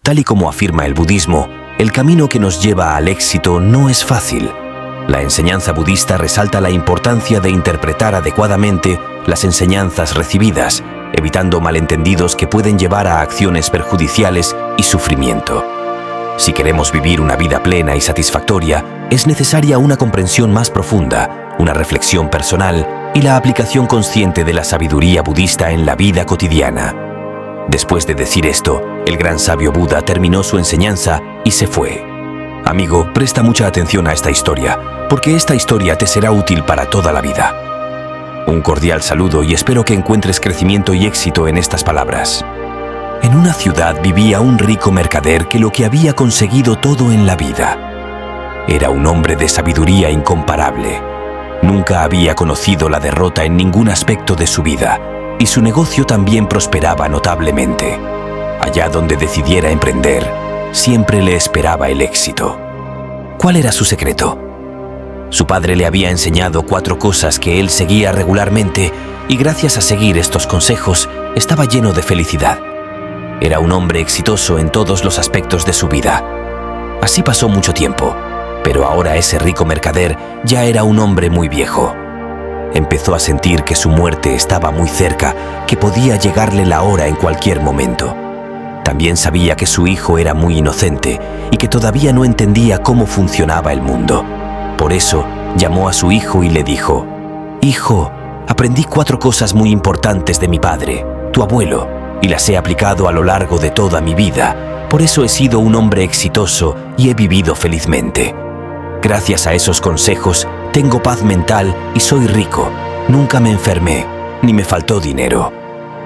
Tal y como afirma el budismo, el camino que nos lleva al éxito no es fácil. La enseñanza budista resalta la importancia de interpretar adecuadamente las enseñanzas recibidas, evitando malentendidos que pueden llevar a acciones perjudiciales y sufrimiento. Si queremos vivir una vida plena y satisfactoria, es necesaria una comprensión más profunda, una reflexión personal y la aplicación consciente de la sabiduría budista en la vida cotidiana. Después de decir esto, el gran sabio Buda terminó su enseñanza y se fue. Amigo, presta mucha atención a esta historia, porque esta historia te será útil para toda la vida. Un cordial saludo y espero que encuentres crecimiento y éxito en estas palabras. En una ciudad vivía un rico mercader que lo que había conseguido todo en la vida. Era un hombre de sabiduría incomparable. Nunca había conocido la derrota en ningún aspecto de su vida, y su negocio también prosperaba notablemente. Allá donde decidiera emprender, siempre le esperaba el éxito. ¿Cuál era su secreto? Su padre le había enseñado 4 cosas que él seguía regularmente y gracias a seguir estos consejos estaba lleno de felicidad. Era un hombre exitoso en todos los aspectos de su vida. Así pasó mucho tiempo, pero ahora ese rico mercader ya era un hombre muy viejo. Empezó a sentir que su muerte estaba muy cerca, que podía llegarle la hora en cualquier momento. También sabía que su hijo era muy inocente y que todavía no entendía cómo funcionaba el mundo. Por eso, llamó a su hijo y le dijo: «Hijo, aprendí 4 cosas muy importantes de mi padre, tu abuelo, y las he aplicado a lo largo de toda mi vida. Por eso he sido un hombre exitoso y he vivido felizmente. Gracias a esos consejos, tengo paz mental y soy rico. Nunca me enfermé, ni me faltó dinero.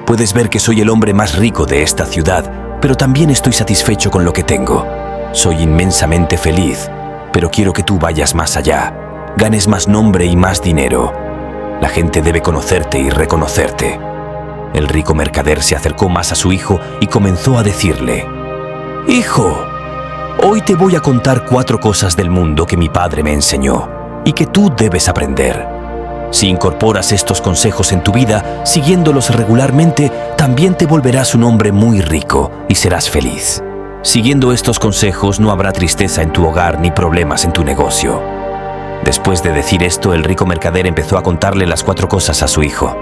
Puedes ver que soy el hombre más rico de esta ciudad, pero también estoy satisfecho con lo que tengo. Soy inmensamente feliz, pero quiero que tú vayas más allá, ganes más nombre y más dinero. La gente debe conocerte y reconocerte». El rico mercader se acercó más a su hijo y comenzó a decirle: «Hijo, hoy te voy a contar 4 cosas del mundo que mi padre me enseñó y que tú debes aprender. Si incorporas estos consejos en tu vida, siguiéndolos regularmente, también te volverás un hombre muy rico y serás feliz. Siguiendo estos consejos no habrá tristeza en tu hogar ni problemas en tu negocio». Después de decir esto, el rico mercader empezó a contarle las 4 cosas a su hijo.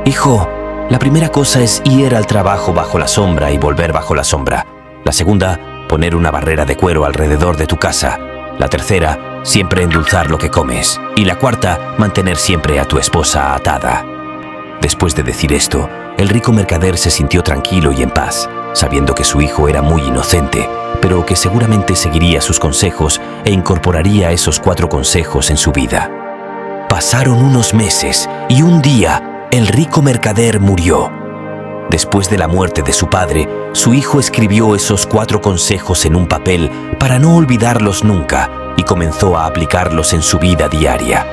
«Hijo, la primera cosa es ir al trabajo bajo la sombra y volver bajo la sombra. La segunda, poner una barrera de cuero alrededor de tu casa. La tercera, siempre endulzar lo que comes. Y la cuarta, mantener siempre a tu esposa atada». Después de decir esto, el rico mercader se sintió tranquilo y en paz, sabiendo que su hijo era muy inocente, pero que seguramente seguiría sus consejos e incorporaría esos 4 consejos en su vida. Pasaron unos meses y un día, el rico mercader murió. Después de la muerte de su padre, su hijo escribió esos 4 consejos en un papel para no olvidarlos nunca y comenzó a aplicarlos en su vida diaria.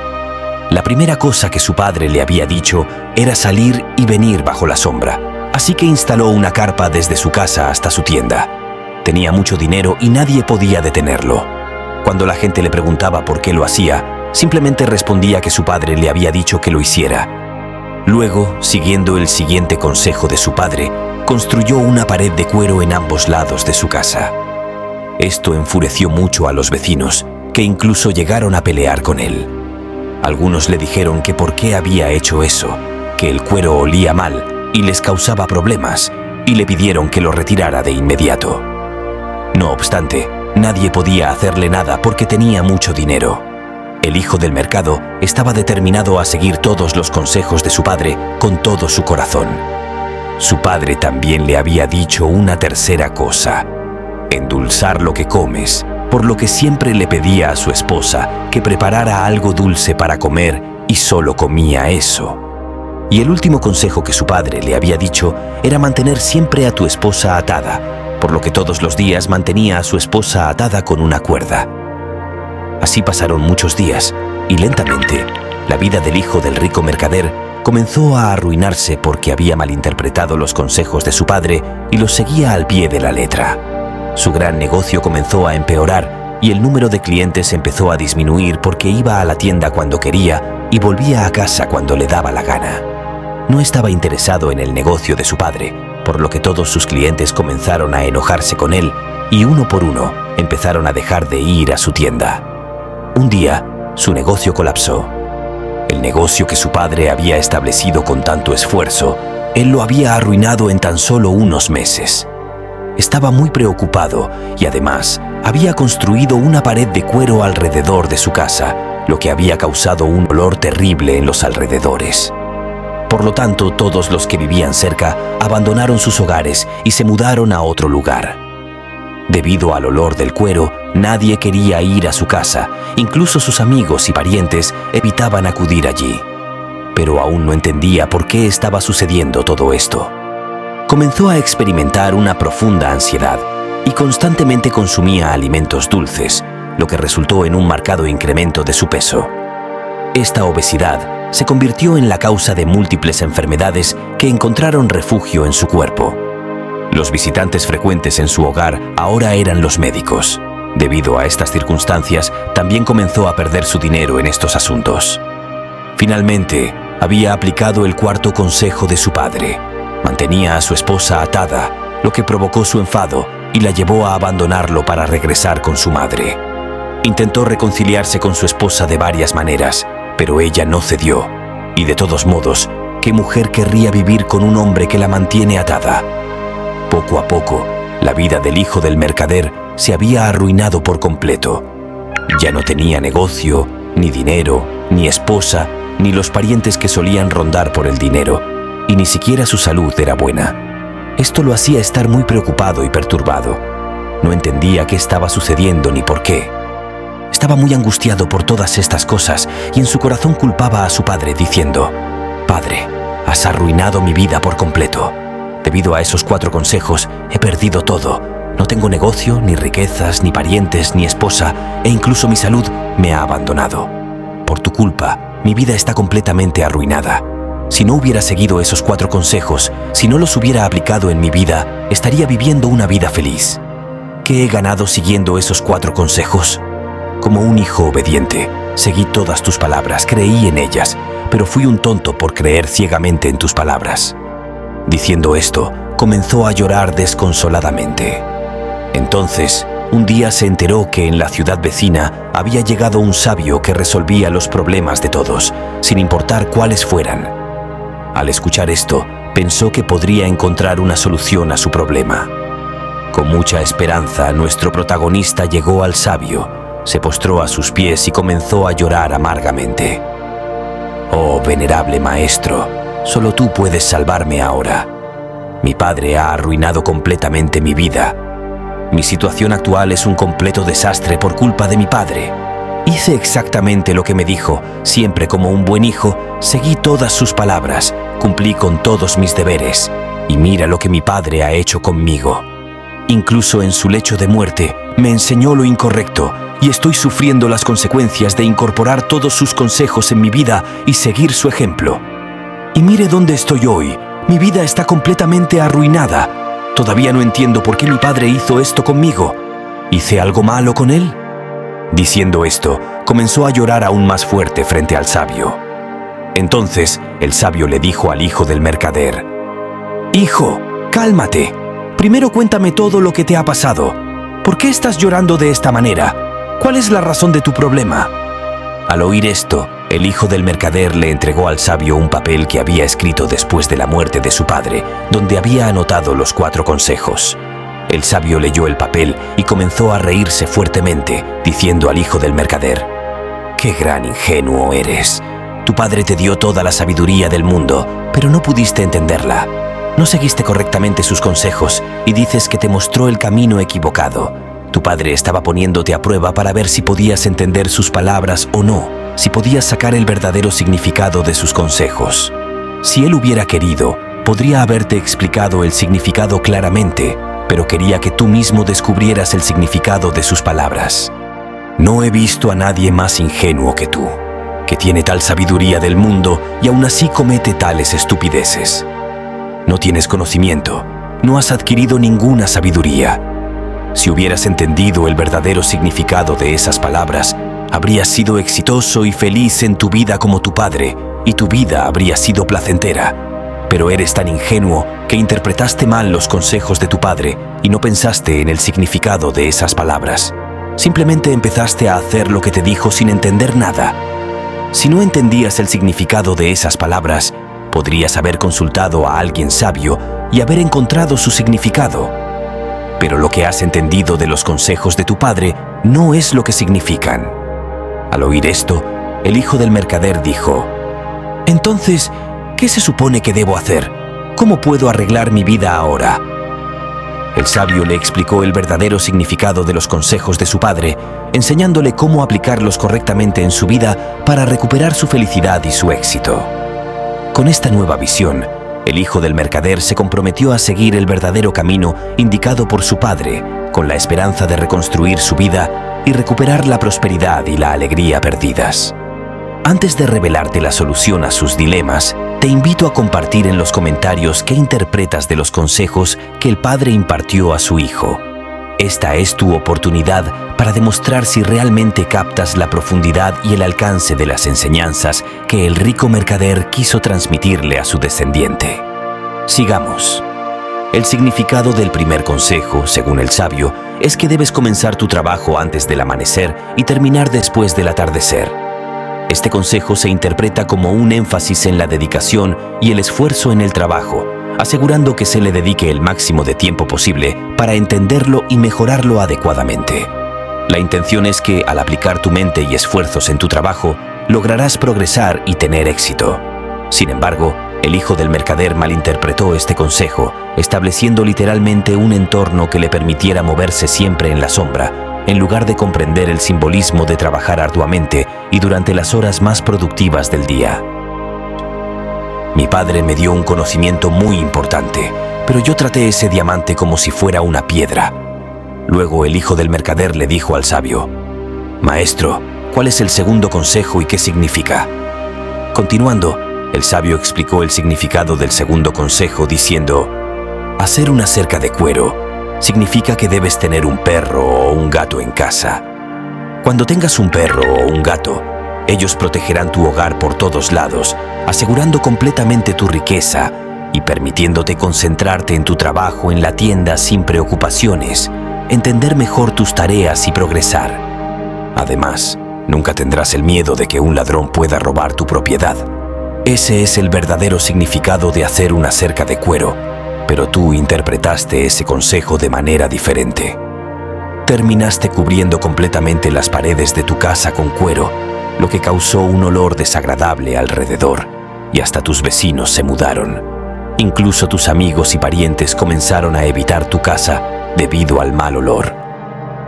La primera cosa que su padre le había dicho era salir y venir bajo la sombra, así que instaló una carpa desde su casa hasta su tienda. Tenía mucho dinero y nadie podía detenerlo. Cuando la gente le preguntaba por qué lo hacía, simplemente respondía que su padre le había dicho que lo hiciera. Luego, siguiendo el siguiente consejo de su padre, construyó una pared de cuero en ambos lados de su casa. Esto enfureció mucho a los vecinos, que incluso llegaron a pelear con él. Algunos le dijeron que por qué había hecho eso, que el cuero olía mal y les causaba problemas, y le pidieron que lo retirara de inmediato. No obstante, nadie podía hacerle nada porque tenía mucho dinero. El hijo del mercado estaba determinado a seguir todos los consejos de su padre con todo su corazón. Su padre también le había dicho una tercera cosa: endulzar lo que comes, por lo que siempre le pedía a su esposa que preparara algo dulce para comer y solo comía eso. Y el último consejo que su padre le había dicho era mantener siempre a tu esposa atada, por lo que todos los días mantenía a su esposa atada con una cuerda. Así pasaron muchos días y lentamente la vida del hijo del rico mercader comenzó a arruinarse porque había malinterpretado los consejos de su padre y los seguía al pie de la letra. Su gran negocio comenzó a empeorar y el número de clientes empezó a disminuir porque iba a la tienda cuando quería y volvía a casa cuando le daba la gana. No estaba interesado en el negocio de su padre, por lo que todos sus clientes comenzaron a enojarse con él y uno por uno empezaron a dejar de ir a su tienda. Un día, su negocio colapsó. El negocio que su padre había establecido con tanto esfuerzo, él lo había arruinado en tan solo unos meses. Estaba muy preocupado y además había construido una pared de cuero alrededor de su casa, lo que había causado un olor terrible en los alrededores. Por lo tanto, todos los que vivían cerca abandonaron sus hogares y se mudaron a otro lugar. Debido al olor del cuero, nadie quería ir a su casa, incluso sus amigos y parientes evitaban acudir allí. Pero aún no entendía por qué estaba sucediendo todo esto. Comenzó a experimentar una profunda ansiedad y constantemente consumía alimentos dulces, lo que resultó en un marcado incremento de su peso. Esta obesidad se convirtió en la causa de múltiples enfermedades que encontraron refugio en su cuerpo. Los visitantes frecuentes en su hogar ahora eran los médicos. Debido a estas circunstancias, también comenzó a perder su dinero en estos asuntos. Finalmente, había aplicado el cuarto consejo de su padre. Mantenía a su esposa atada, lo que provocó su enfado y la llevó a abandonarlo para regresar con su madre. Intentó reconciliarse con su esposa de varias maneras, pero ella no cedió. Y de todos modos, ¿qué mujer querría vivir con un hombre que la mantiene atada? Poco a poco, la vida del hijo del mercader se había arruinado por completo. Ya no tenía negocio, ni dinero, ni esposa, ni los parientes que solían rondar por el dinero, y ni siquiera su salud era buena. Esto lo hacía estar muy preocupado y perturbado. No entendía qué estaba sucediendo ni por qué. Estaba muy angustiado por todas estas cosas y en su corazón culpaba a su padre diciendo: «Padre, has arruinado mi vida por completo. Debido a esos 4 consejos, he perdido todo. No tengo negocio, ni riquezas, ni parientes, ni esposa, e incluso mi salud me ha abandonado. Por tu culpa, mi vida está completamente arruinada. Si no hubiera seguido esos 4 consejos, si no los hubiera aplicado en mi vida, estaría viviendo una vida feliz. ¿Qué he ganado siguiendo esos 4 consejos? Como un hijo obediente, seguí todas tus palabras, creí en ellas, pero fui un tonto por creer ciegamente en tus palabras». Diciendo esto, comenzó a llorar desconsoladamente. Entonces, un día se enteró que en la ciudad vecina había llegado un sabio que resolvía los problemas de todos, sin importar cuáles fueran. Al escuchar esto, pensó que podría encontrar una solución a su problema. Con mucha esperanza, nuestro protagonista llegó al sabio, se postró a sus pies y comenzó a llorar amargamente. «Oh, venerable maestro, solo tú puedes salvarme ahora. Mi padre ha arruinado completamente mi vida. Mi situación actual es un completo desastre por culpa de mi padre. Hice exactamente lo que me dijo, siempre como un buen hijo, seguí todas sus palabras, cumplí con todos mis deberes, y mira lo que mi padre ha hecho conmigo. Incluso en su lecho de muerte, me enseñó lo incorrecto, y estoy sufriendo las consecuencias de incorporar todos sus consejos en mi vida y seguir su ejemplo. Y mire dónde estoy hoy. Mi vida está completamente arruinada. Todavía no entiendo por qué mi padre hizo esto conmigo. ¿Hice algo malo con él?». Diciendo esto, comenzó a llorar aún más fuerte frente al sabio. Entonces, el sabio le dijo al hijo del mercader: «Hijo, cálmate. Primero cuéntame todo lo que te ha pasado. ¿Por qué estás llorando de esta manera? ¿Cuál es la razón de tu problema?». Al oír esto, el hijo del mercader le entregó al sabio un papel que había escrito después de la muerte de su padre, donde había anotado los 4 consejos. El sabio leyó el papel y comenzó a reírse fuertemente, diciendo al hijo del mercader: «Qué gran ingenuo eres. Tu padre te dio toda la sabiduría del mundo, pero no pudiste entenderla. No seguiste correctamente sus consejos y dices que te mostró el camino equivocado. Tu padre estaba poniéndote a prueba para ver si podías entender sus palabras o no, si podías sacar el verdadero significado de sus consejos. Si él hubiera querido, podría haberte explicado el significado claramente, pero quería que tú mismo descubrieras el significado de sus palabras. No he visto a nadie más ingenuo que tú, que tiene tal sabiduría del mundo y aún así comete tales estupideces. No tienes conocimiento, no has adquirido ninguna sabiduría. Si hubieras entendido el verdadero significado de esas palabras, habrías sido exitoso y feliz en tu vida como tu padre, y tu vida habría sido placentera. Pero eres tan ingenuo que interpretaste mal los consejos de tu padre y no pensaste en el significado de esas palabras. Simplemente empezaste a hacer lo que te dijo sin entender nada. Si no entendías el significado de esas palabras, podrías haber consultado a alguien sabio y haber encontrado su significado. Pero lo que has entendido de los consejos de tu padre no es lo que significan. Al oír esto, el hijo del mercader dijo: «Entonces, ¿qué se supone que debo hacer? ¿Cómo puedo arreglar mi vida ahora?». El sabio le explicó el verdadero significado de los consejos de su padre, enseñándole cómo aplicarlos correctamente en su vida para recuperar su felicidad y su éxito. Con esta nueva visión, el hijo del mercader se comprometió a seguir el verdadero camino indicado por su padre, con la esperanza de reconstruir su vida y recuperar la prosperidad y la alegría perdidas. Antes de revelarte la solución a sus dilemas, te invito a compartir en los comentarios qué interpretas de los consejos que el padre impartió a su hijo. Esta es tu oportunidad para demostrar si realmente captas la profundidad y el alcance de las enseñanzas que el rico mercader quiso transmitirle a su descendiente. Sigamos. El significado del primer consejo, según el sabio, es que debes comenzar tu trabajo antes del amanecer y terminar después del atardecer. Este consejo se interpreta como un énfasis en la dedicación y el esfuerzo en el trabajo, asegurando que se le dedique el máximo de tiempo posible para entenderlo y mejorarlo adecuadamente. La intención es que, al aplicar tu mente y esfuerzos en tu trabajo, lograrás progresar y tener éxito. Sin embargo, el hijo del mercader malinterpretó este consejo, estableciendo literalmente un entorno que le permitiera moverse siempre en la sombra, en lugar de comprender el simbolismo de trabajar arduamente y durante las horas más productivas del día. Mi padre me dio un conocimiento muy importante, pero yo traté ese diamante como si fuera una piedra. Luego el hijo del mercader le dijo al sabio: «Maestro, ¿cuál es el segundo consejo y qué significa?». Continuando, el sabio explicó el significado del segundo consejo diciendo: «Hacer una cerca de cuero significa que debes tener un perro o un gato en casa. Cuando tengas un perro o un gato, ellos protegerán tu hogar por todos lados, asegurando completamente tu riqueza y permitiéndote concentrarte en tu trabajo en la tienda sin preocupaciones, entender mejor tus tareas y progresar. Además, nunca tendrás el miedo de que un ladrón pueda robar tu propiedad. Ese es el verdadero significado de hacer una cerca de cuero, pero tú interpretaste ese consejo de manera diferente. Terminaste cubriendo completamente las paredes de tu casa con cuero, lo que causó un olor desagradable alrededor, y hasta tus vecinos se mudaron. Incluso tus amigos y parientes comenzaron a evitar tu casa debido al mal olor».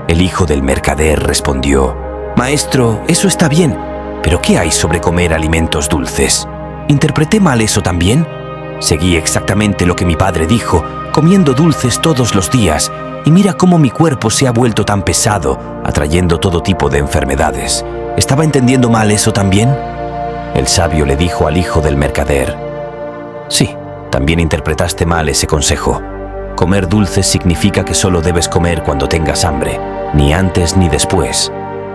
El hijo del mercader respondió: «Maestro, eso está bien, pero ¿qué hay sobre comer alimentos dulces? ¿Interpreté mal eso también? Seguí exactamente lo que mi padre dijo, comiendo dulces todos los días, y mira cómo mi cuerpo se ha vuelto tan pesado, atrayendo todo tipo de enfermedades. ¿Estaba entendiendo mal eso también?». El sabio le dijo al hijo del mercader: «Sí, también interpretaste mal ese consejo. Comer dulces significa que solo debes comer cuando tengas hambre, ni antes ni después.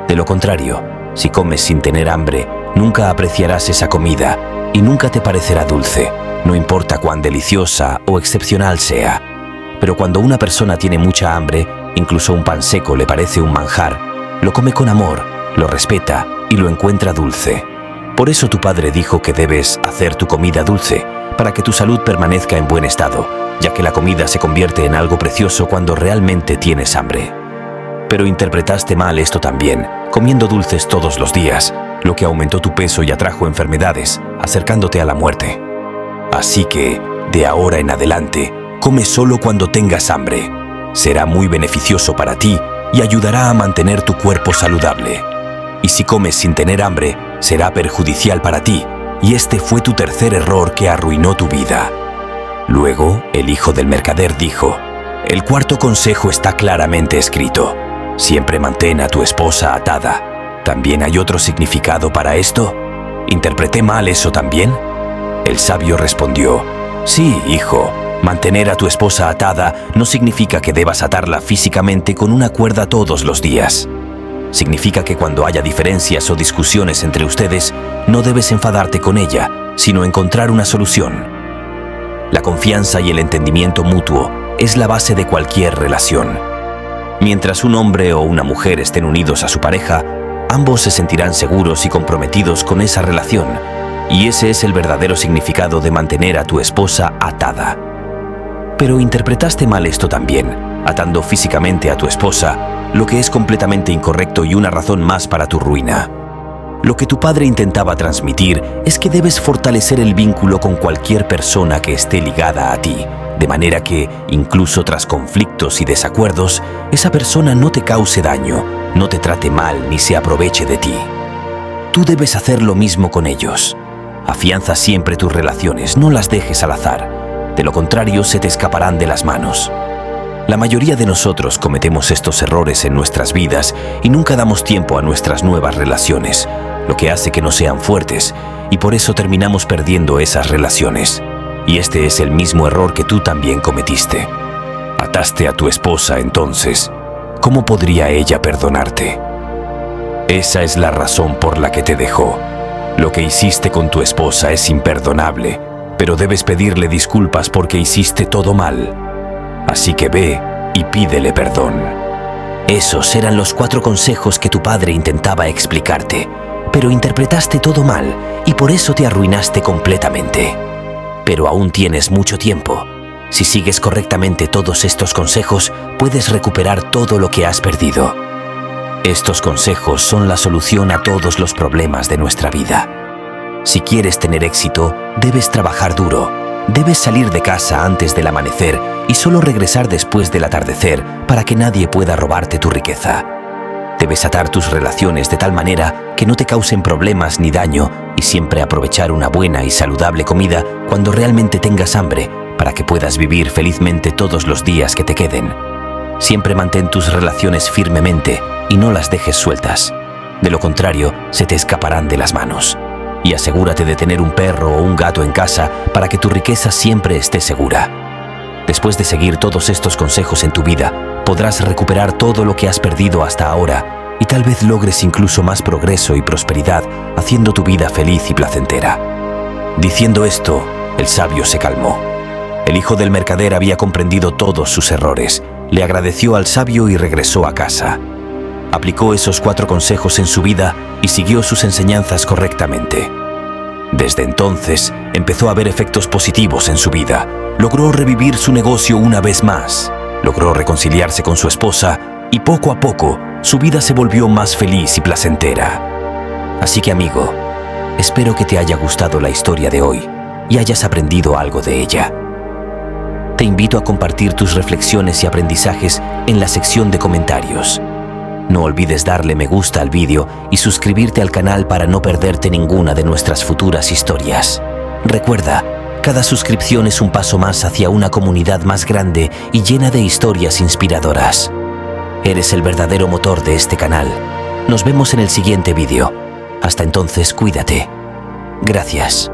De lo contrario, si comes sin tener hambre, nunca apreciarás esa comida y nunca te parecerá dulce, no importa cuán deliciosa o excepcional sea. Pero cuando una persona tiene mucha hambre, incluso un pan seco le parece un manjar, lo come con amor, lo respeta y lo encuentra dulce. Por eso tu padre dijo que debes hacer tu comida dulce, para que tu salud permanezca en buen estado, ya que la comida se convierte en algo precioso cuando realmente tienes hambre. Pero interpretaste mal esto también, comiendo dulces todos los días, lo que aumentó tu peso y atrajo enfermedades, acercándote a la muerte. Así que, de ahora en adelante, come solo cuando tengas hambre. Será muy beneficioso para ti y ayudará a mantener tu cuerpo saludable. Y si comes sin tener hambre, será perjudicial para ti, y este fue tu tercer error que arruinó tu vida». Luego, el hijo del mercader dijo: «El cuarto consejo está claramente escrito. Siempre mantén a tu esposa atada. ¿También hay otro significado para esto? ¿Interpreté mal eso también?». El sabio respondió: «Sí, hijo, mantener a tu esposa atada no significa que debas atarla físicamente con una cuerda todos los días. Significa que cuando haya diferencias o discusiones entre ustedes, no debes enfadarte con ella, sino encontrar una solución. La confianza y el entendimiento mutuo es la base de cualquier relación. Mientras un hombre o una mujer estén unidos a su pareja, ambos se sentirán seguros y comprometidos con esa relación, y ese es el verdadero significado de mantener a tu esposa atada. Pero interpretaste mal esto también, atando físicamente a tu esposa, lo que es completamente incorrecto y una razón más para tu ruina. Lo que tu padre intentaba transmitir es que debes fortalecer el vínculo con cualquier persona que esté ligada a ti, de manera que, incluso tras conflictos y desacuerdos, esa persona no te cause daño, no te trate mal ni se aproveche de ti. Tú debes hacer lo mismo con ellos. Afianza siempre tus relaciones, no las dejes al azar. De lo contrario, se te escaparán de las manos. La mayoría de nosotros cometemos estos errores en nuestras vidas y nunca damos tiempo a nuestras nuevas relaciones, lo que hace que no sean fuertes, y por eso terminamos perdiendo esas relaciones. Y este es el mismo error que tú también cometiste. Ataste a tu esposa, entonces, ¿cómo podría ella perdonarte? Esa es la razón por la que te dejó. Lo que hiciste con tu esposa es imperdonable, pero debes pedirle disculpas porque hiciste todo mal. Así que ve y pídele perdón. Esos eran los 4 consejos que tu padre intentaba explicarte, pero interpretaste todo mal y por eso te arruinaste completamente. Pero aún tienes mucho tiempo. Si sigues correctamente todos estos consejos, puedes recuperar todo lo que has perdido. Estos consejos son la solución a todos los problemas de nuestra vida. Si quieres tener éxito, debes trabajar duro. Debes salir de casa antes del amanecer y solo regresar después del atardecer para que nadie pueda robarte tu riqueza. Debes atar tus relaciones de tal manera que no te causen problemas ni daño y siempre aprovechar una buena y saludable comida cuando realmente tengas hambre para que puedas vivir felizmente todos los días que te queden. Siempre mantén tus relaciones firmemente y no las dejes sueltas. De lo contrario, se te escaparán de las manos. Y asegúrate de tener un perro o un gato en casa para que tu riqueza siempre esté segura. Después de seguir todos estos consejos en tu vida, podrás recuperar todo lo que has perdido hasta ahora y tal vez logres incluso más progreso y prosperidad haciendo tu vida feliz y placentera. Diciendo esto, el sabio se calmó. El hijo del mercader había comprendido todos sus errores, le agradeció al sabio y regresó a casa. Aplicó esos 4 consejos en su vida y siguió sus enseñanzas correctamente. Desde entonces, empezó a ver efectos positivos en su vida. Logró revivir su negocio una vez más. Logró reconciliarse con su esposa y poco a poco, su vida se volvió más feliz y placentera. Así que, amigo, espero que te haya gustado la historia de hoy y hayas aprendido algo de ella. Te invito a compartir tus reflexiones y aprendizajes en la sección de comentarios. No olvides darle me gusta al vídeo y suscribirte al canal para no perderte ninguna de nuestras futuras historias. Recuerda, cada suscripción es un paso más hacia una comunidad más grande y llena de historias inspiradoras. Eres el verdadero motor de este canal. Nos vemos en el siguiente vídeo. Hasta entonces, cuídate. Gracias.